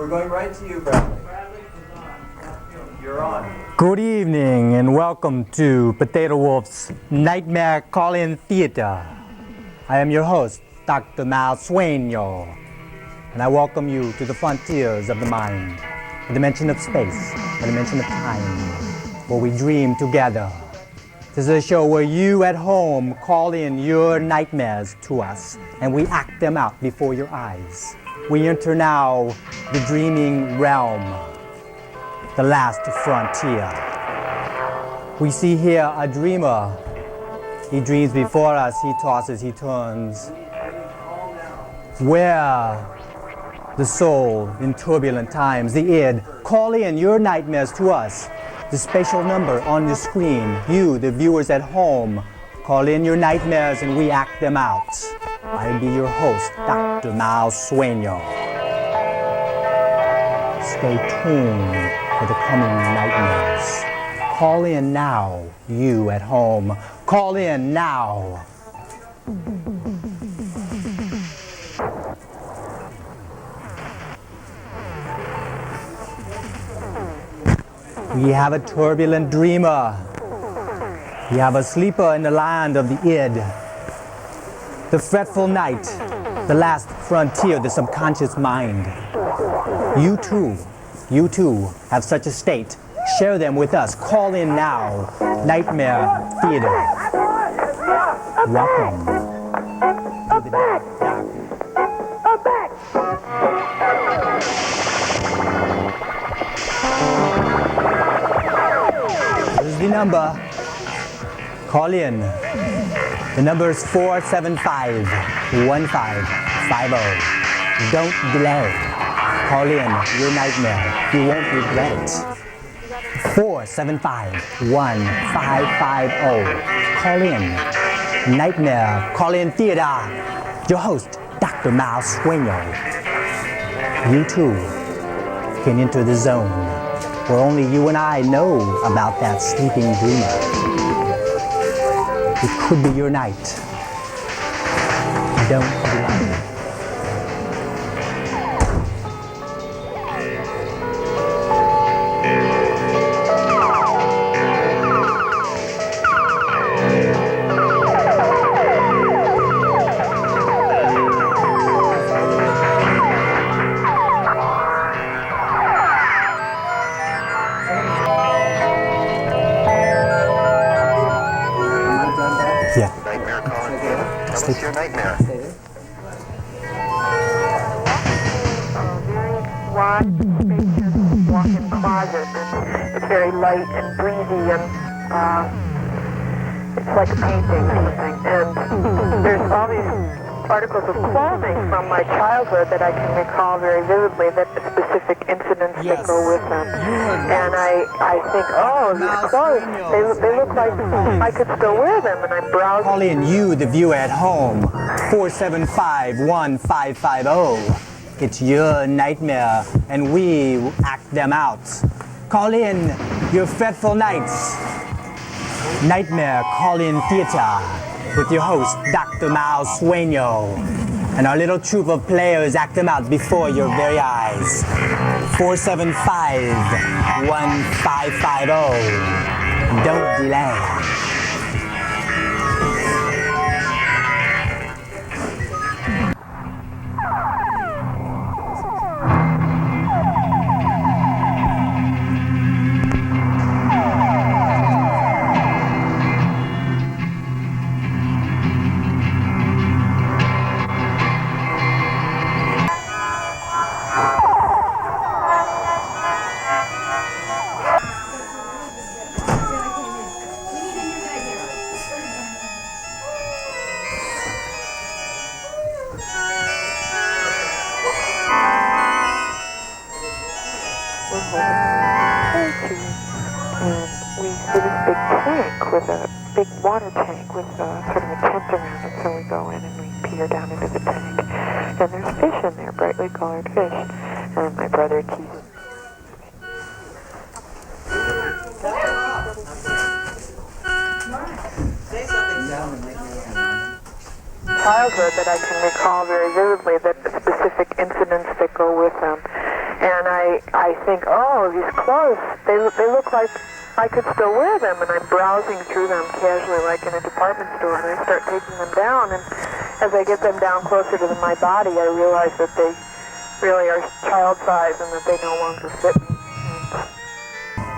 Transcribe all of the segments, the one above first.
We're going right to you, Bradley. You're on. Good evening and welcome to Potato Wolf's Nightmare Call-In Theater. I am your host, Dr. Mal Sueño, and I welcome you to the frontiers of the mind, a dimension of space, a dimension of time, where we dream together. This is a show where you at home call in your nightmares to us, and we act them out before your eyes. We enter now the dreaming realm, the last frontier. We see here a dreamer. He dreams before us, he tosses, he turns. Where the soul in turbulent times, the id, call in your nightmares to us. The spatial number on the screen, you, the viewers at home, call in your nightmares and we act them out. I'll be your host, Dr. Mal Sueño. Stay tuned for the coming nightmares. Call in now, you at home. Call in now. We have a turbulent dreamer. We have a sleeper in the land of the id. The fretful night, the last frontier, the subconscious mind. You too have such a state. Share them with us. Call in now. Nightmare Theater. Welcome to the dark. This is the number. Call in. The number is 475-1550. Don't delay. Call in your nightmare. You won't regret it. 475-1550. Call in. Nightmare Call-In Theater. Your host, Dr. Mal Sueño. You too can enter the zone where only you and I know about that sleeping dreamer. It could be your night. Don't delay. What's your nightmare? Wide, spacious walk-in closet. It's very light and breezy, and it's like a painting or something. And there's all these articles of clothing from my childhood that I can recall very vividly, that specific incidents that go with them. And I think, oh, these clothes, they look like I could still wear them, and I'm browsing. Call in you, the viewer at home, 475-1550. It's your nightmare, and we act them out. Call in your fretful nights. Nightmare Call-In Theater with your host, Dr. Mal Sueño. And our little troupe of players act them out before your very eyes. 475-1550. Don't delay. With a big water tank with sort of a tent around it, so we go in and we peer down into the tank. And there's fish in there, brightly colored fish. And my brother teases. Say something down and make me childhood that I can recall very vividly, that the specific incidents that go with them. And I think, oh, these clothes, they look like I could still wear them, and I'm browsing through them casually like in a department store, and I start taking them down, and as I get them down closer to my body, I realize that they really are child size and that they no longer fit me.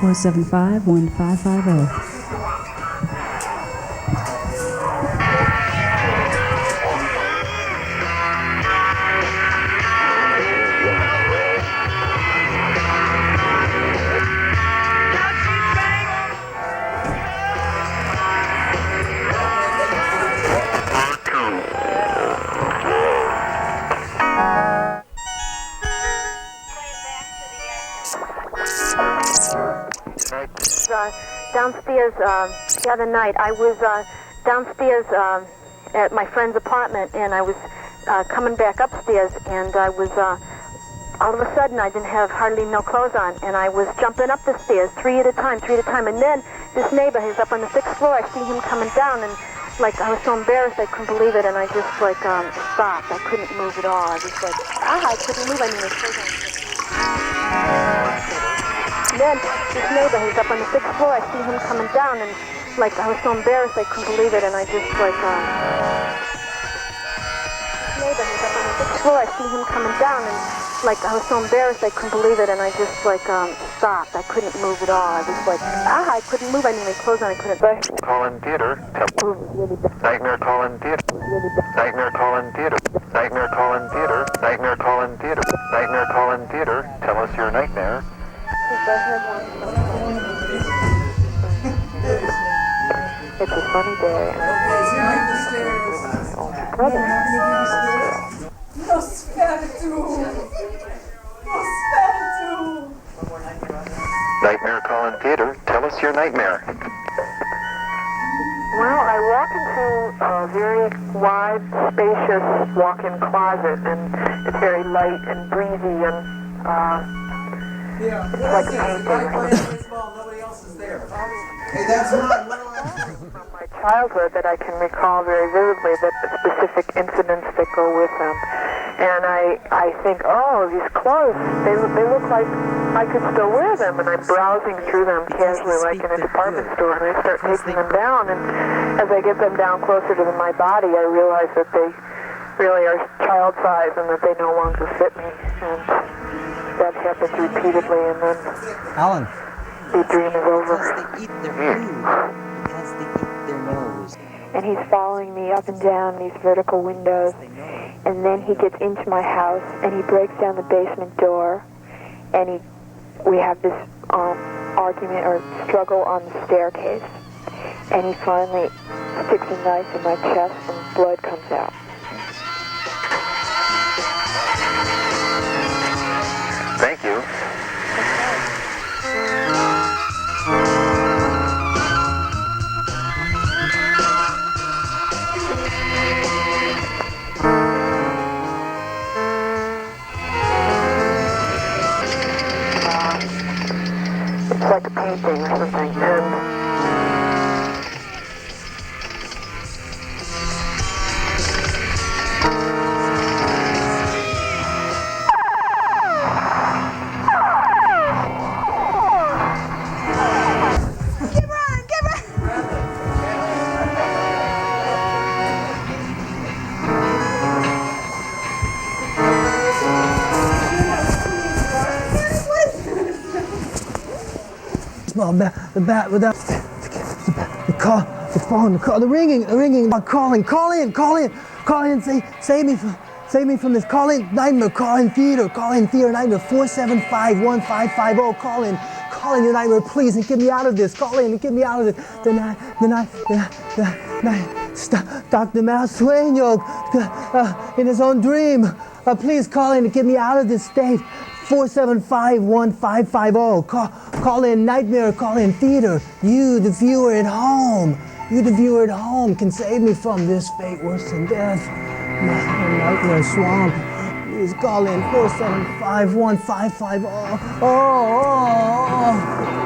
475-1550. Downstairs the other night, I was downstairs at my friend's apartment, and I was coming back upstairs, and I was all of a sudden I didn't have hardly no clothes on, and I was jumping up the stairs three at a time, and then this neighbor, he's up on the 6th floor, I see him coming down, and like I was so embarrassed I couldn't believe it, and I just like stopped. I couldn't move at all. I was like, I couldn't move. I mean, my clothes on. Then this neighbor, he's up on the 6th floor, I see him coming down, and like I was so embarrassed I couldn't believe it, and I just like this neighbor, he's up on the 6th floor, I see him coming down, and like I was so embarrassed I couldn't believe it, and I just like stopped. I couldn't move at all. I was like, I couldn't move. I mean, my clothes on, I couldn't. Call in theater. Nightmare call in theater. Nightmare call in theater. Nightmare call in theater. Nightmare call in theater. Nightmare call in theater. Tell us your nightmare. It's a funny day. Nightmare call in theater. Tell us your nightmare. Well, I walk into a very wide, spacious walk-in closet, and it's very light and breezy, and it's like a painting. Nobody else is there. Hey, that's not From my childhood that I can recall very vividly, that the specific incidents that go with them. And I think, oh, these clothes, they look like I could still wear them, and I'm browsing through them casually like in a department store, and I start taking them down, and as I get them down closer to my body, I realize that they really are child size and that they no longer fit me, and that happens repeatedly, and then Alan. the dream is over. Because they eat their food. Because they eat their nose. And he's following me up and down these vertical windows, and then he gets into my house, and he breaks down the basement door, and we have this argument or struggle on the staircase, and he finally sticks a knife in my chest, and blood comes out. Thank you. It's like a painting or something, and the ringing, call in, save me from this, call in nightmare, call in theater, nightmare, 475-1550, call in your nightmare, please, and get me out of this, call in and get me out of this, the night, Dr. Mal Sueño, in his own dream, please call in and get me out of this state, 475-1550, call in nightmare, call in theater, you, the viewer at home, can save me from this fate worse than death. My nightmare swamp. Please call in 475-1550. Oh.